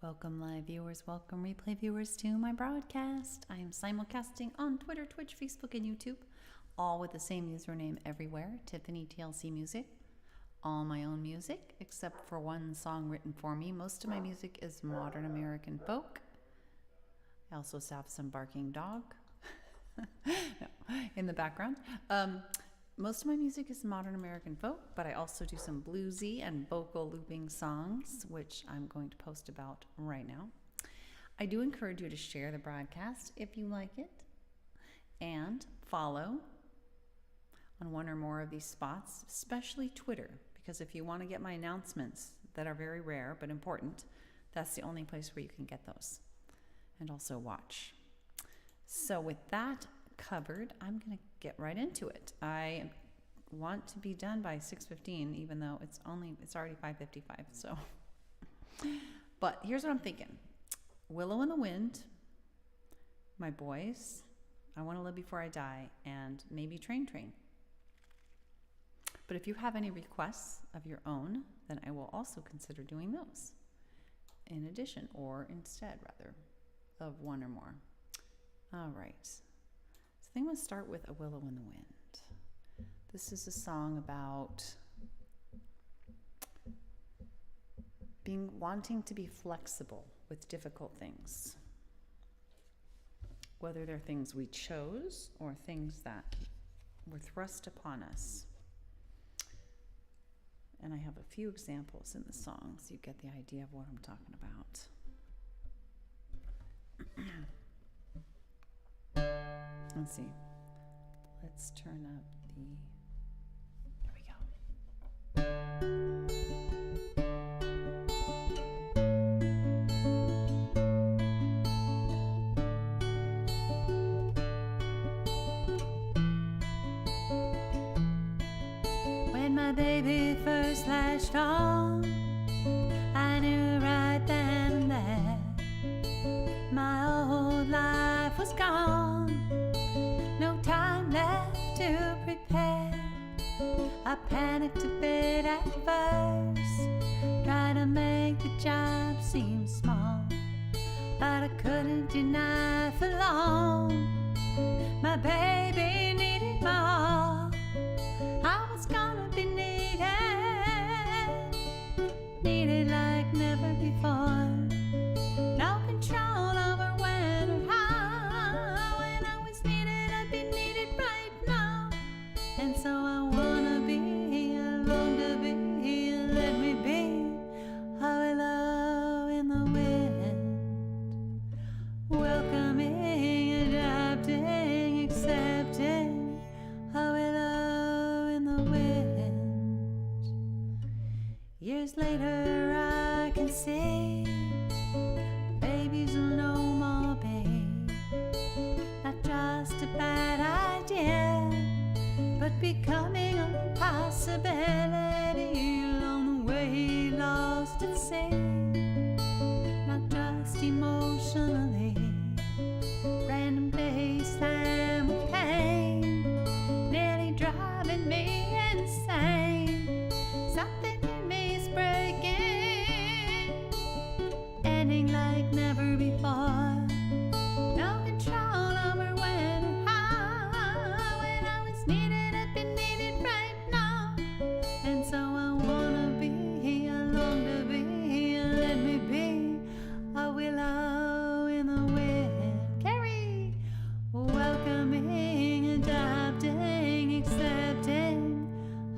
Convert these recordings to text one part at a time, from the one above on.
Welcome live viewers, welcome replay viewers to my broadcast. I am simulcasting on Twitter, Twitch, Facebook, and YouTube, all with the same username everywhere, Tiffany TLC Music. All my own music, except for one song written for me. Most of my music is modern American folk. I also have some barking dog in the background. Most of my music is modern American folk, but I also do some bluesy and vocal looping songs, which I'm going to post about right now. I do encourage you to share the broadcast if you like it, and follow on one or more of these spots, especially Twitter, because if you want to get my announcements that are very rare but important, that's the only place where you can get those, and also watch. So with that covered, I'm going to get right into it. I want to be done by 6:15, even though it's already 5:55. So, but here's what I'm thinking: Willow in the Wind, My Boys, I Want to Live Before I Die, and maybe Train Train. But if you have any requests of your own, then I will also consider doing those in addition, or instead rather, of one or more. All right. So I think I'm going to start with A Willow in the Wind. This is a song about wanting to be flexible with difficult things, whether they're things we chose or things that were thrust upon us. And I have a few examples in the song so you get the idea of what I'm talking about. Let's see. Let's turn up the... There we go. When my baby first latched on, I knew right then and there my old life was gone. No time left to prepare. I panicked a bit at first, trying to make the job seem small, but I couldn't deny for long. My baby needed more. I was gonna be needed like never before. No control over when or how. When I was needed, I'd be needed right now. And so I wanna be, I long to be, let me be a willow in the wind, welcoming, adapting, accepting, a willow in the wind. Years later I can see babies will no more be not just a bad idea, but becoming a possibility along the way lost at sea. Not just emotionally, random days slam with pain, nearly driving me insane. Something in me is breaking, ending like never before. No control over when or how. When I was needed, I'd be needed right now. And so I wanna be, I long to be, let me be a willow in the wind. Carry, welcoming, adapting, accepting,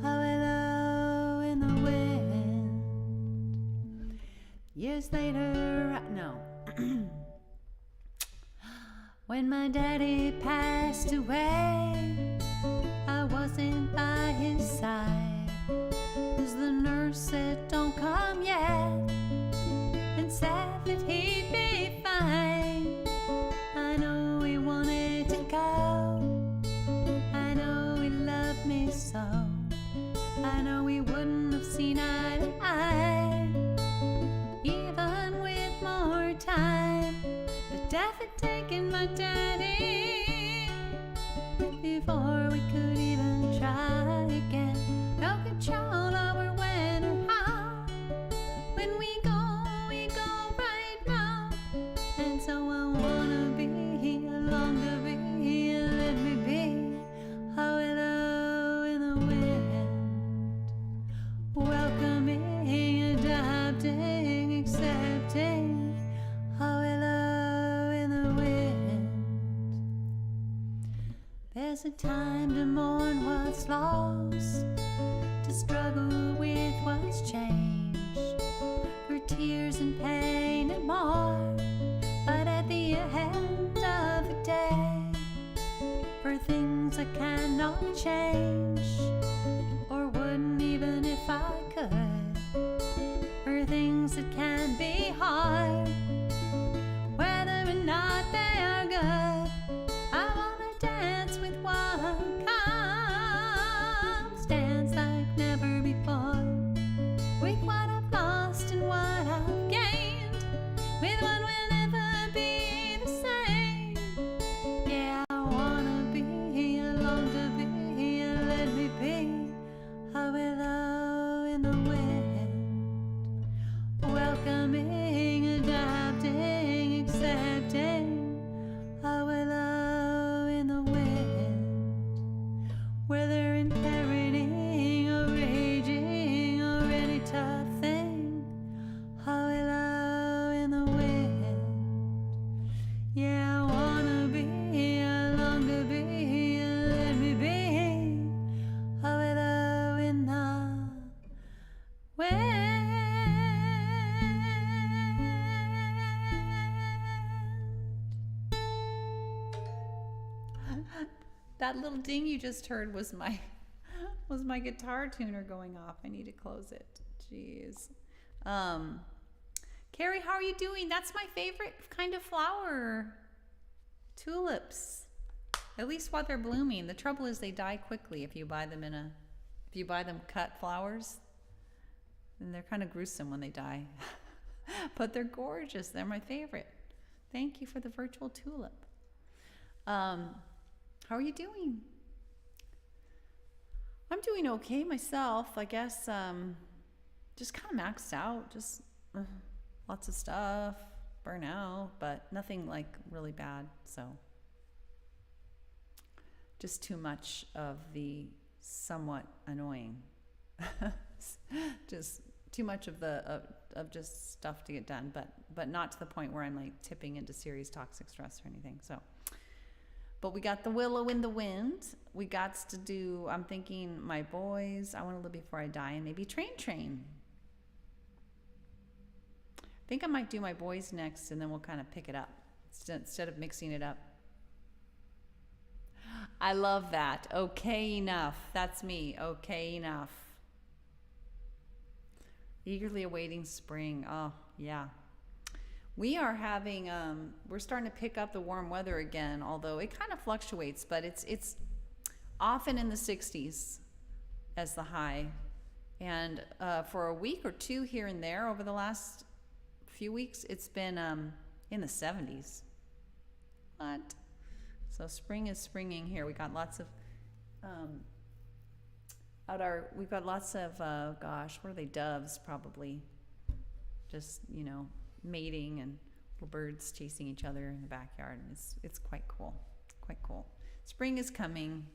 a willow in the wind. Years later, no. When my daddy passed away, I wasn't by his side, 'cause the nurse said don't come yet, and said that he'd be fine. I know he wanted to go, I know he loved me so, I know he wouldn't have seen eye to eye, even with more time. But death had taken my daddy before we could even try again. No control over when or how. When we go right There's a time to mourn what's lost, to struggle with what's changed, for tears and pain and more. But at the end of the day, for things I cannot change, or wouldn't even if I could, for things that can be hard, whether or not they are good, I wanna dance with what comes, dance like never before, with what I've lost and what I've gained, with what will never be the same. Yeah, I wanna be, I long to be, let me be a willow in the wind, welcoming, adapting, accepting, a willow in the wind, whether inheriting or raging or any tough thing, a willow in the wind. Yeah, I wanna be, I long to be, let me be a willow in the wind. That little ding you just heard was my guitar tuner going off. I need to close it. Jeez. Carrie, how are you doing? That's my favorite kind of flower. Tulips. At least while they're blooming. The trouble is they die quickly if you buy them cut flowers. And they're kind of gruesome when they die. But they're gorgeous. They're my favorite. Thank you for the virtual tulip. How are you doing? I'm doing okay myself. I guess just kind of maxed out. Just lots of stuff, burnout, but nothing like really bad. So just too much of the somewhat annoying. Just too much of of just stuff to get done, but not to the point where I'm like tipping into serious toxic stress or anything. So. But we got the willow in the wind. We got to do, I'm thinking, my boys, I want to live before I die, and maybe train. I think I might do my boys next, and then we'll kind of pick it up instead of mixing it up. I love that. Okay enough. That's me. Okay enough. Eagerly awaiting spring. Oh, yeah. We are having, we're starting to pick up the warm weather again, although it kind of fluctuates, but it's often in the 60s as the high. And for a week or two here and there over the last few weeks, it's been in the 70s. What? So spring is springing here. We got lots of, we've got lots of, gosh, what are they, doves probably, just, mating and little birds chasing each other in the backyard, and it's quite cool. Spring is coming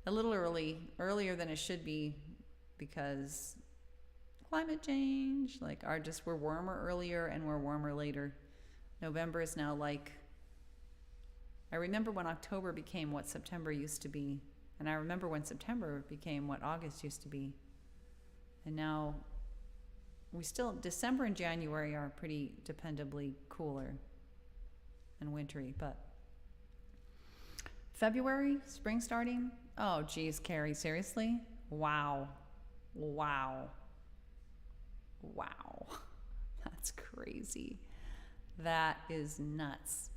a little earlier than it should be, because climate change, like we're warmer earlier and we're warmer later. November is now like, I remember when October became what September used to be, and I remember when September became what August used to be, and now December and January are pretty dependably cooler and wintry, but February, spring starting? Oh, geez, Carrie, seriously? Wow. That's crazy. That is nuts.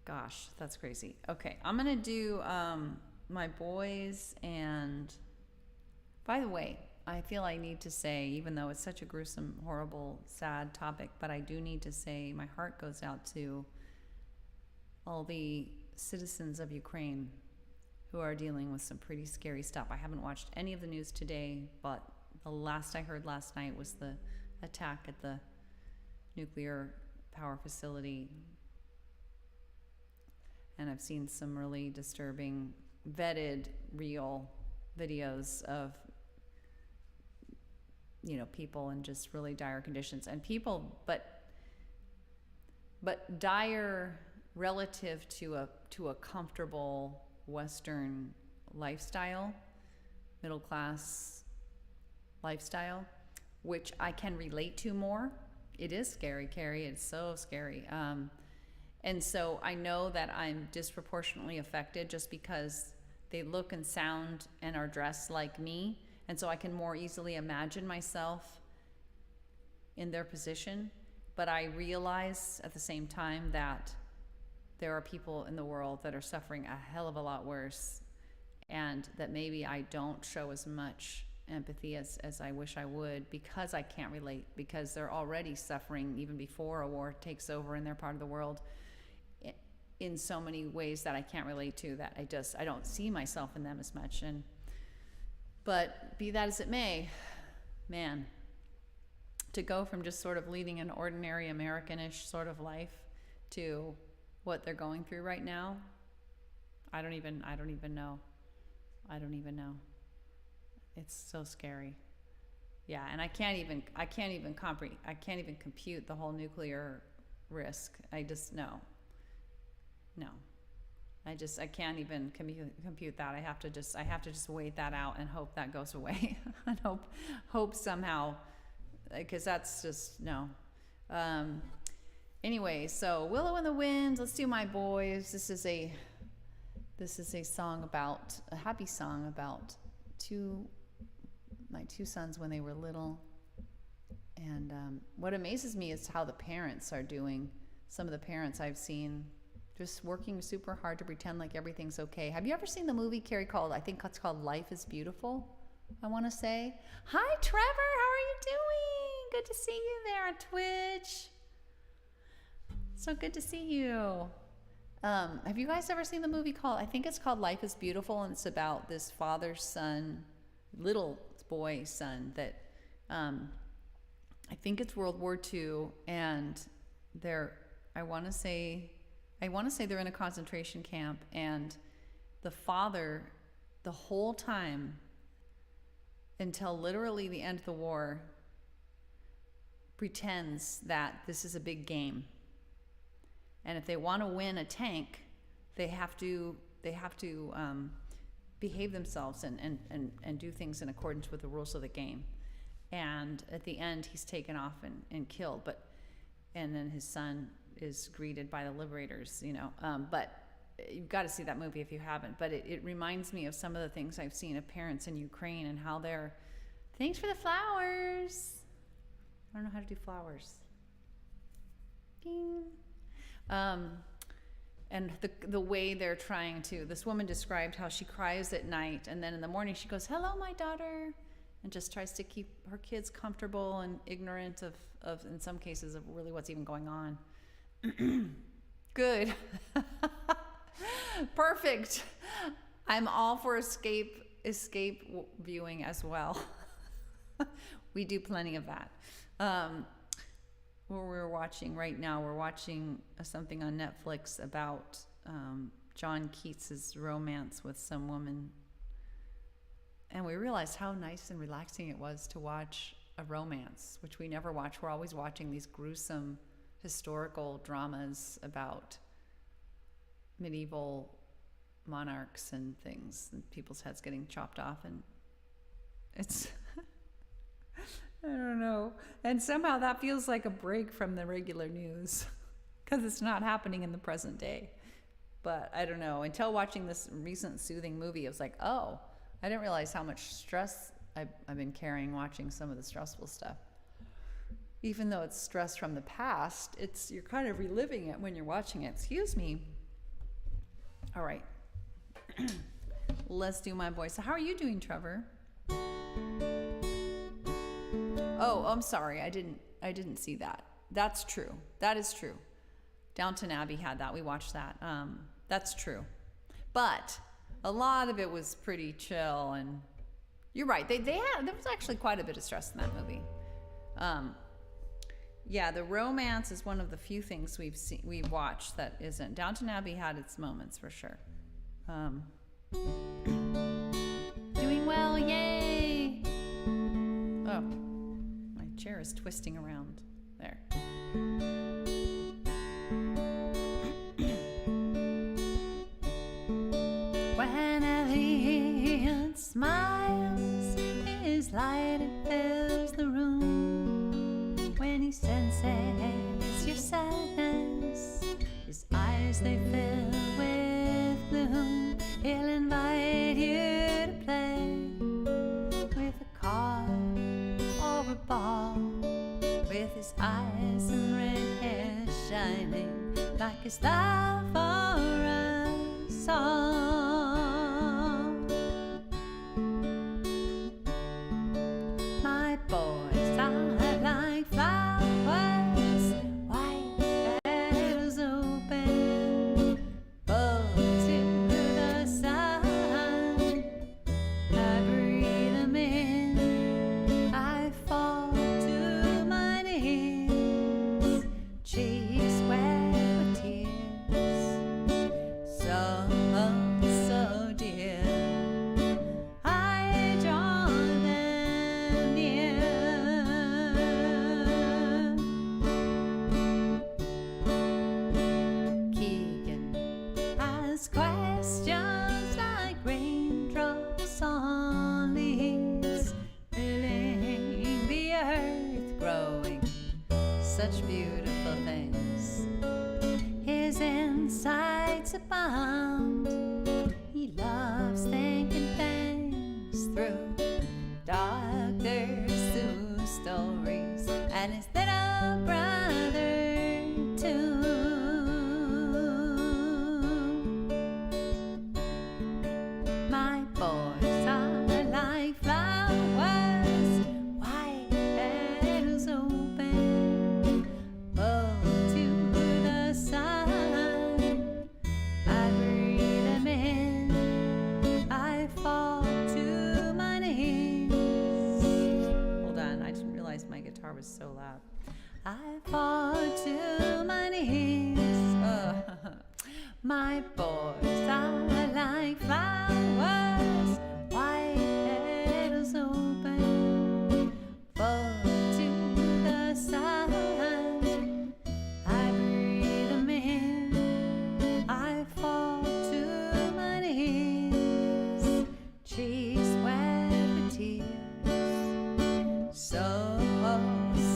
Gosh, that's crazy. Okay, I'm going to do my boys, and by the way, I feel I need to say, even though it's such a gruesome, horrible, sad topic, but I do need to say my heart goes out to all the citizens of Ukraine who are dealing with some pretty scary stuff. I haven't watched any of the news today, but the last I heard last night was the attack at the nuclear power facility. And I've seen some really disturbing, vetted, real videos of people in just really dire conditions, and people, but dire relative to a to a comfortable Western lifestyle, middle class lifestyle, which I can relate to more. It is scary, Carrie. It's so scary. And so I know that I'm disproportionately affected just because they look and sound and are dressed like me. And so I can more easily imagine myself in their position. But I realize at the same time that there are people in the world that are suffering a hell of a lot worse, and that maybe I don't show as much empathy as I wish I would, because I can't relate, because they're already suffering even before a war takes over in their part of the world in so many ways that I can't relate to, that I don't see myself in them as much. But be that as it may, man, to go from just sort of leading an ordinary Americanish sort of life to what they're going through right now, I don't even know. It's so scary. Yeah, and I can't even compute the whole nuclear risk. I just no. I can't even compute that. I have to just wait that out and hope that goes away. And hope somehow, because that's just no. Anyway, so Willow in the Wind. Let's do My Boys. This is a happy song about my two sons when they were little. And what amazes me is how the parents are doing. Some of the parents I've seen just working super hard to pretend like everything's okay. Have you ever seen the movie, Carrie, I think it's called Life is Beautiful, I want to say? Hi, Trevor. How are you doing? Good to see you there on Twitch. So good to see you. Have you guys ever seen the movie I think it's called Life is Beautiful, and it's about this father's son, little boy son, that I think it's World War II, and I want to say they're in a concentration camp, and the father, the whole time until literally the end of the war, pretends that this is a big game. And if they want to win a tank, they have to behave themselves and do things in accordance with the rules of the game. And at the end, he's taken off and killed. And then his son is greeted by the liberators, But you've got to see that movie if you haven't. But it reminds me of some of the things I've seen of parents in Ukraine and how they're, thanks for the flowers. I don't know how to do flowers. Ding. And the way they're trying to, this woman described how she cries at night, and then in the morning she goes, hello, my daughter, and just tries to keep her kids comfortable and ignorant of in some cases, of really what's even going on. Good. Perfect. I'm all for escape viewing as well. We do plenty of that. We're watching something on Netflix about John Keats's romance with some woman, and we realized how nice and relaxing it was to watch a romance, which we never watch. We're always watching these gruesome historical dramas about medieval monarchs and things, and people's heads getting chopped off, and it's I don't know. And somehow that feels like a break from the regular news because it's not happening in the present day. But I don't know. Until watching this recent soothing movie, I was like, oh, I didn't realize how much stress I've been carrying watching some of the stressful stuff. Even though it's stress from the past, you're kind of reliving it when you're watching it. Excuse me. All right. Let's do My Boys. So how are you doing, Trevor? Oh, I'm sorry. I didn't see that. That's true. That is true. Downton Abbey had that. We watched that. That's true. But a lot of it was pretty chill, and you're right. There was actually quite a bit of stress in that movie. Yeah, the romance is one of the few things we've watched that isn't. Downton Abbey had its moments for sure. Doing well, yay! Oh, my chair is twisting around. There. tall, with his eyes and red hair shining like his love for us all. My boys are like flowers, white petals open, full to the sun. I breathe them in, I fall to my knees, cheeks wet with tears, so, so dear. I draw them near. Keegan has questions like raindrops on leaves, filling the earth, growing such beautiful things. His insights abound. He loves thinking things through, dark through stories, and his little brother too. My boys are like flowers, white petals open, full to the sun. I breathe them in, I fall to my knees. Hold on, I didn't realize my guitar was so loud. I fall to my knees. My boys are like flowers, white petals open, full to the sun. I breathe them in, I fall to my knees, cheeks wet with tears, so,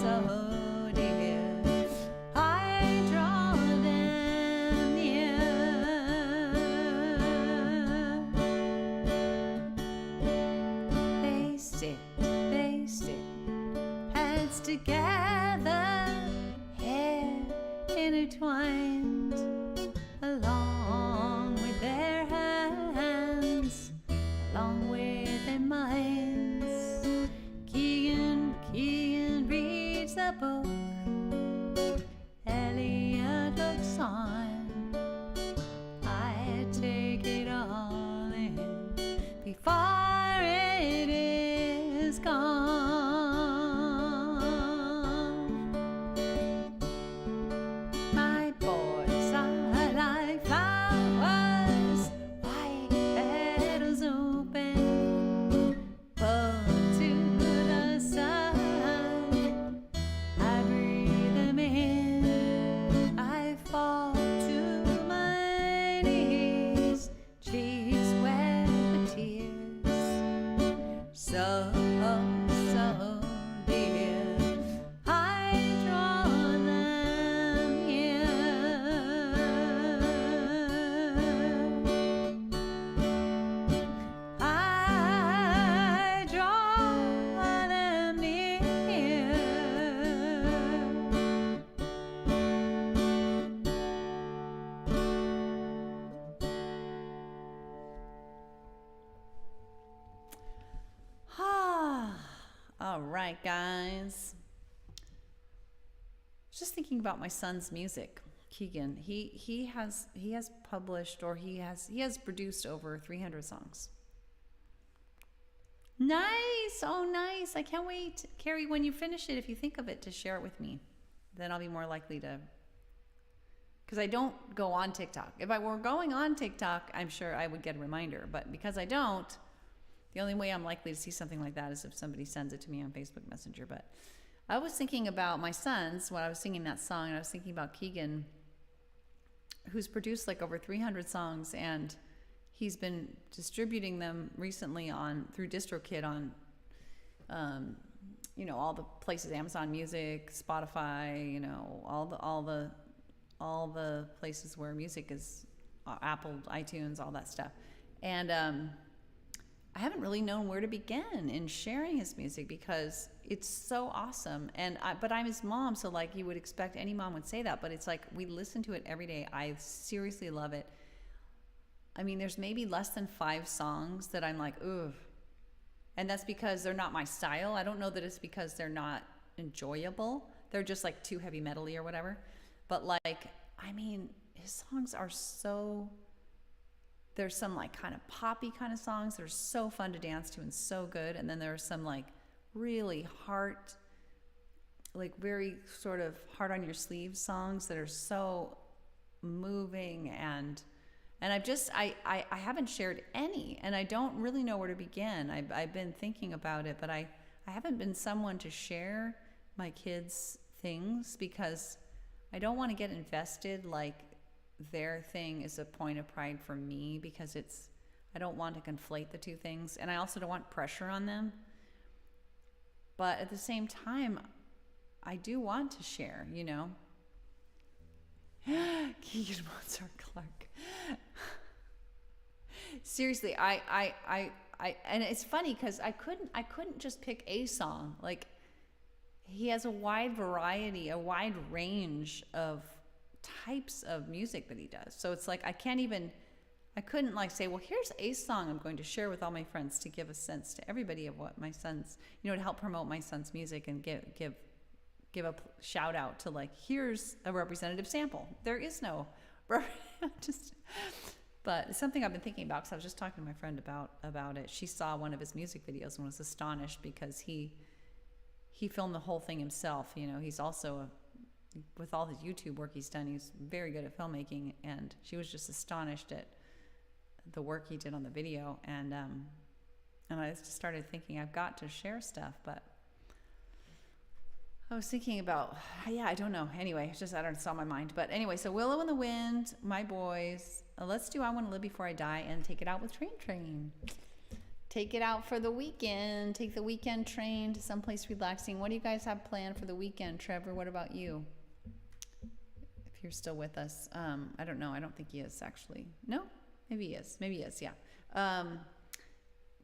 so dear. I draw them near. They sit, heads together, hair intertwined, along with their hands, along with their minds. Keegan reads the book, Elliot looks on. I take it all in before it is gone. My boys are like flowers, white petals open, full to the sun. I breathe them in, I fall to my knees, cheeks wet with tears, so, so dear. I draw them near. I draw them near. All right, guys. Just thinking about my son's music, Keegan. He has published, or he has produced over 300 songs. Nice. Oh, nice. I can't wait. Carrie, when you finish it, if you think of it, to share it with me. Then I'll be more likely to, because I don't go on TikTok. If I were going on TikTok, I'm sure I would get a reminder. But because I don't, the only way I'm likely to see something like that is if somebody sends it to me on Facebook Messenger. But I was thinking about my sons when I was singing that song, and I was thinking about Keegan, who's produced like over 300 songs, and he's been distributing them recently through DistroKid on, all the places, Amazon Music, Spotify, all the places where music is, Apple, iTunes, all that stuff. And I haven't really known where to begin in sharing his music because it's so awesome. But I'm his mom, so like you would expect any mom would say that, but it's like we listen to it every day. I seriously love it. I mean, there's maybe less than 5 songs that I'm like, ugh. And that's because they're not my style. I don't know that it's because they're not enjoyable. They're just like too heavy metal-y or whatever. But like, I mean, his songs are so... There's some like kind of poppy kind of songs that are so fun to dance to and so good. And then there are some like really like very sort of heart on your sleeve songs that are so moving. And I haven't shared any, and I don't really know where to begin. I've been thinking about it, but I haven't been someone to share my kids' things because I don't want to get invested like their thing is a point of pride for me, because I don't want to conflate the two things, and I also don't want pressure on them. But at the same time, I do want to share, you know. Keegan Mozart Clark. Seriously, I and it's funny because I couldn't just pick a song. Like, he has a wide variety, a wide range of types of music that he does. So it's like I couldn't like say, well, here's a song I'm going to share with all my friends to give a sense to everybody of what my son's, you know, to help promote my son's music and give a shout out to like, here's a representative sample. There is no but it's something I've been thinking about because I was just talking to my friend about it. She saw one of his music videos and was astonished because he filmed the whole thing himself. You know, he's also with all his YouTube work he's done, he's very good at filmmaking, and she was just astonished at the work he did on the video. And I just started thinking I've got to share stuff, but I was thinking about, I don't know. Anyway, it's on my mind. But anyway, so Willow in the Wind, My Boys. Let's do I Want to Live Before I Die and Take It Out with Train. Take it out for the weekend. Take the weekend train to someplace relaxing. What do you guys have planned for the weekend? Trevor, what about you? If you're still with us. I don't know. I don't think he is, actually. No? Maybe he is. Yeah.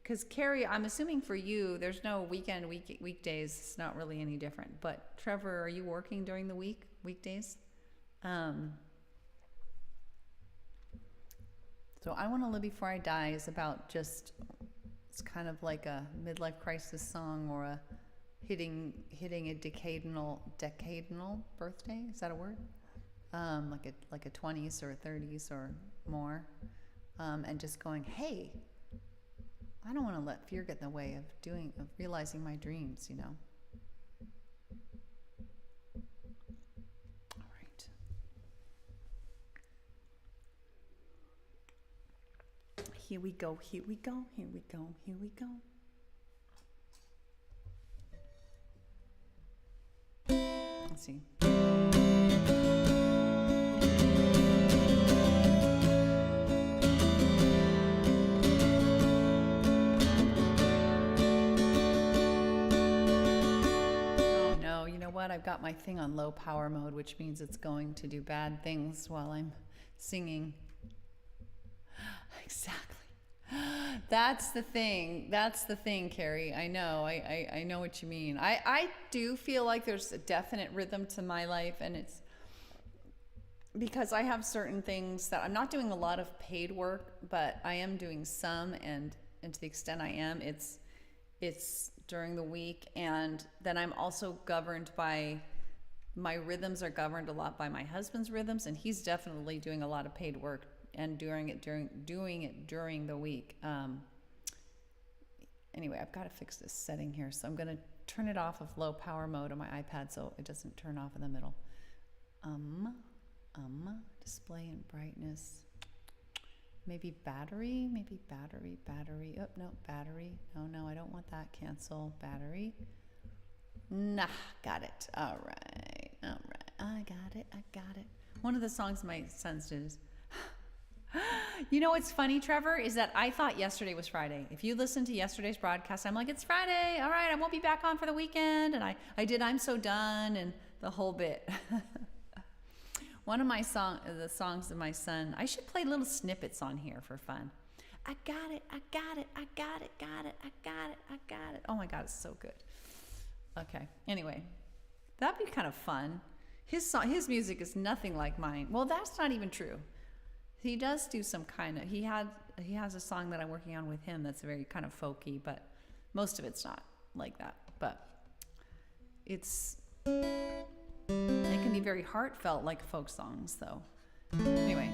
Because Carrie, I'm assuming for you, there's no weekdays. It's not really any different. But Trevor, are you working during the weekdays? So I Want to Live Before I Die is about it's kind of like a midlife crisis song, or a hitting a decadal birthday. Is that a word? Like a 20s or a 30s or more, and just going, hey, I don't want to let fear get in the way of realizing my dreams, you know. All right. Here we go. Let's see. I've got my thing on low power mode, which means it's going to do bad things while I'm singing. Exactly. That's the thing, Carrie. I know. I know what you mean. I do feel like there's a definite rhythm to my life, and it's because I have certain things that I'm not doing a lot of paid work, but I am doing some, and to the extent I am, it's during the week. And then I'm also governed by, my rhythms are governed a lot by my husband's rhythms, and he's definitely doing a lot of paid work and doing it during the week. Anyway, I've got to fix this setting here, so I'm going to turn it off of low power mode on my iPad so it doesn't turn off in the middle. Display and brightness. Maybe battery. Oh, no, battery. No, I don't want that. Cancel battery. Nah, got it. All right. I got it. One of the songs my sons did is, you know what's funny, Trevor, is that I thought yesterday was Friday. If you listen to yesterday's broadcast, I'm like, it's Friday. All right, I won't be back on for the weekend. And I did I'm So Done and the whole bit. One of the songs of my son, I should play little snippets on here for fun. I got it, I got it, I got it, got it, I got it, I got it. Oh my God, it's so good. Okay, anyway, that'd be kind of fun. His music is nothing like mine. Well, that's not even true. He does do some kind of, he has a song that I'm working on with him that's very kind of folky, but most of it's not like that. But it can be very heartfelt like folk songs though. Anyway.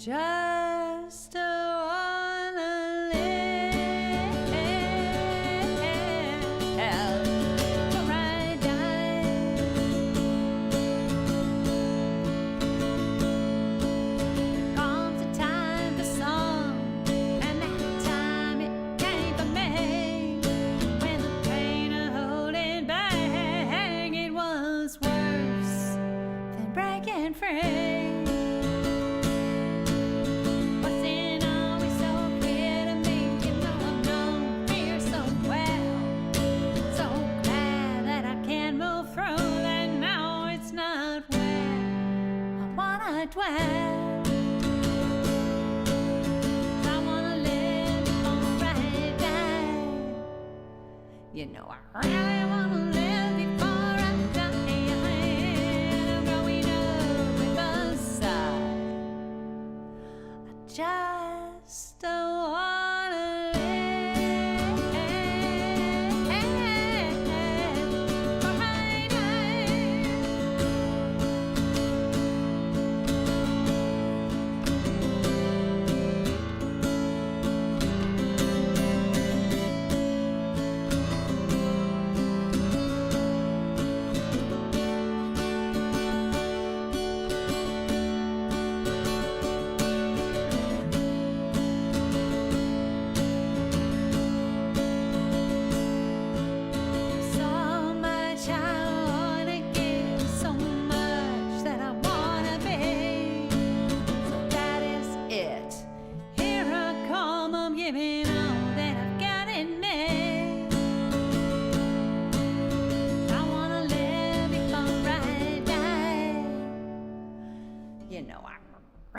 Just wanna live before I die. There comes a time for song, and that time it came for me. When the pain of holding back, it was worse than breaking free. Dwell. I wanna live before I die. You know I really wanna live before I die. I'm growing up with a sigh. I just wanna live before I die. You know I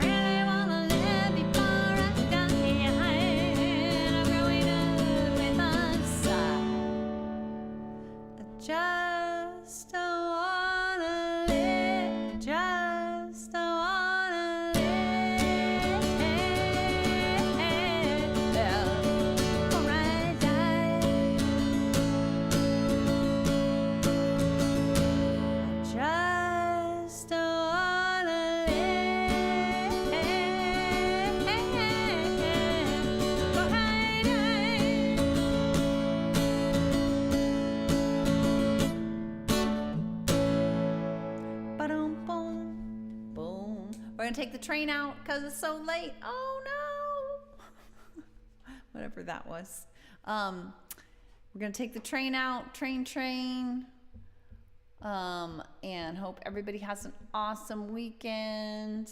really wanna live before I die. I'm growing up with a sigh. I just wanna live, just wanna live before I die. I just We're gonna take the train out because it's so late. Oh no! Whatever that was. We're gonna take the train out, train, and hope everybody has an awesome weekend.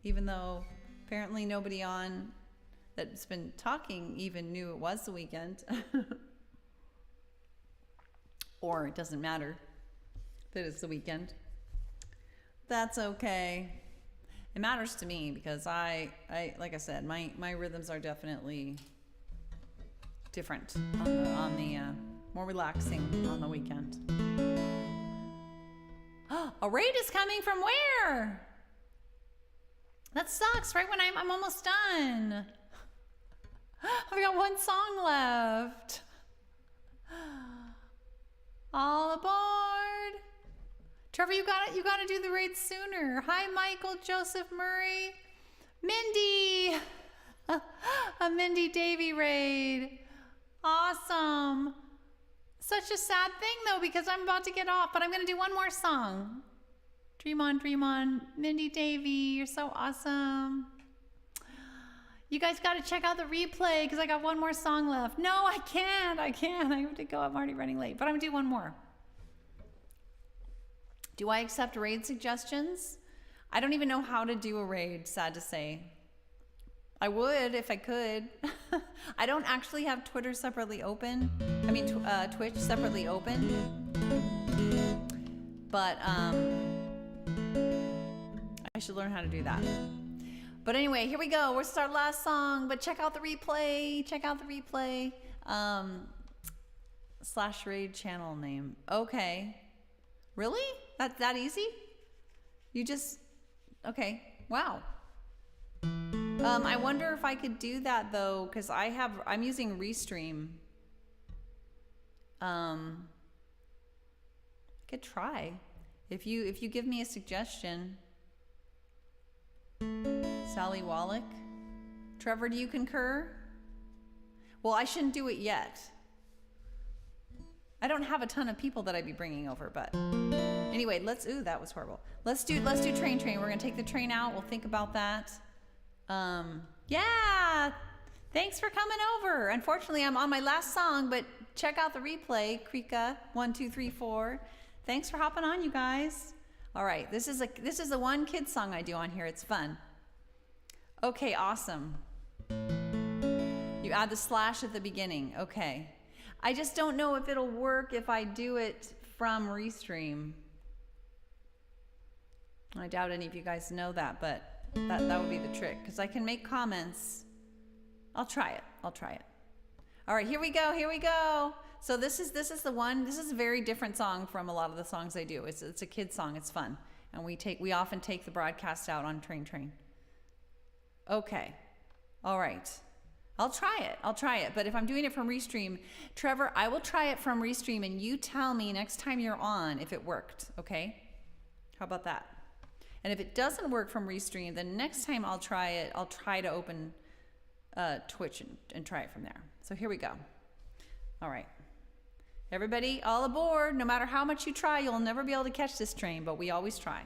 Even though apparently nobody on that's been talking even knew it was the weekend. Or it doesn't matter that it's the weekend. That's okay. It matters to me because I like I said, my rhythms are definitely different on the more relaxing on the weekend. A raid is coming from where? That sucks, right when I'm almost done. I've got one song left. All aboard. Trevor, you got to do the raid sooner. Hi, Michael, Joseph Murray, Mindy. A Mindy Davy raid. Awesome. Such a sad thing though, because I'm about to get off, but I'm going to do one more song. Dream on, Mindy Davy, you're so awesome. You guys got to check out the replay because I got one more song left. No, I can't. I have to go. I'm already running late, but I'm going to do one more. Do I accept raid suggestions? I don't even know how to do a raid, sad to say. I would if I could. I don't actually have Twitter separately open. I mean, Twitch separately open. But I should learn how to do that. But anyway, here we go. We'll start last song, but check out the replay. Check out the replay. / raid channel name. Okay. Really? That's that easy? You just, okay. Wow. I wonder if I could do that though, because I'm using Restream. I could try. If you give me a suggestion. Sally Wallach. Trevor, do you concur? Well, I shouldn't do it yet. I don't have a ton of people that I'd be bringing over, but anyway, ooh, that was horrible. Let's do train. We're going to take the train out. We'll think about that. Yeah. Thanks for coming over. Unfortunately, I'm on my last song, but check out the replay. Krika 1 2 3 4. Thanks for hopping on, you guys. All right, this is the one kid song I do on here. It's fun. Okay, awesome. You add the slash at the beginning. Okay. I just don't know if it'll work if I do it from Restream. I doubt any of you guys know that, but that would be the trick, because I can make comments. I'll try it. All right, here we go. So this is the one. This is a very different song from a lot of the songs I do. It's a kid song. It's fun, and we often take the broadcast out on Train. Okay, all right. I'll try it. But if I'm doing it from Restream, Trevor, I will try it from Restream, and you tell me next time you're on if it worked. Okay? How about that? And if it doesn't work from Restream, then next time I'll try it. I'll try to open Twitch and try it from there. So here we go. All right. Everybody, all aboard. No matter how much you try, you'll never be able to catch this train, but we always try.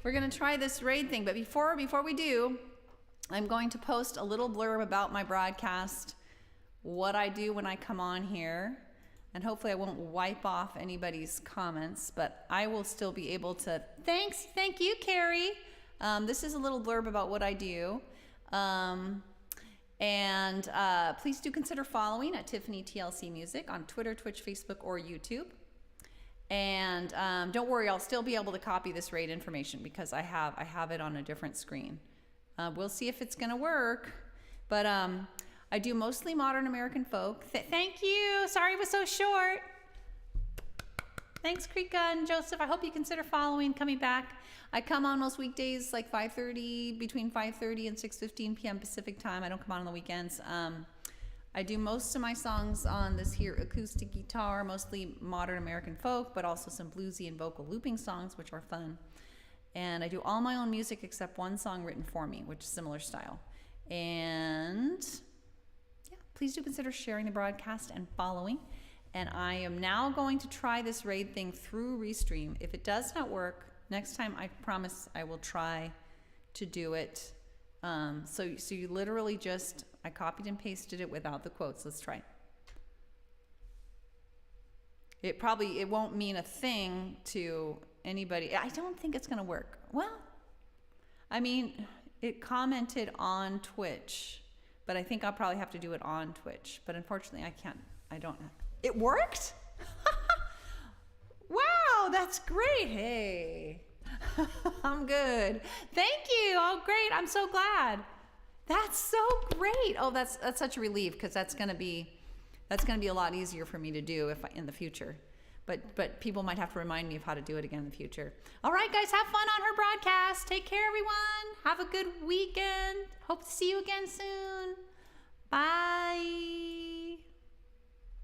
We're going to try this raid thing, but before we do, I'm going to post a little blurb about my broadcast, what I do when I come on here, and hopefully I won't wipe off anybody's comments, but I will still be able to. Thank you, Carrie. This is a little blurb about what I do. Please do consider following at Tiffany TLC Music on Twitter, Twitch, Facebook, or YouTube. And don't worry, I'll still be able to copy this raid information because I have it on a different screen. We'll see if it's going to work. But I do mostly modern American folk. Thank you. Sorry it was so short. Thanks, Krika and Joseph. I hope you consider coming back. I come on most weekdays, like 5:30, between 5:30 and 6:15 p.m. Pacific time. I don't come on the weekends. I do most of my songs on this here acoustic guitar, mostly modern American folk, but also some bluesy and vocal looping songs, which are fun. And I do all my own music except one song written for me, which is similar style. And yeah, please do consider sharing the broadcast and following. And I am now going to try this raid thing through Restream. If it does not work, next time I promise I will try to do it. So you literally just, I copied and pasted it without the quotes. Let's try it. It won't mean a thing to anybody. I don't think it's going to work. Well, I mean, it commented on Twitch, but I think I'll probably have to do it on Twitch. But unfortunately, it worked? Wow, that's great. Hey, I'm good. Thank you. Oh, great. I'm so glad. That's so great. Oh, that's such a relief, because that's gonna be a lot easier for me to do in the future. But people might have to remind me of how to do it again in the future. All right, guys, have fun on her broadcast. Take care, everyone. Have a good weekend. Hope to see you again soon.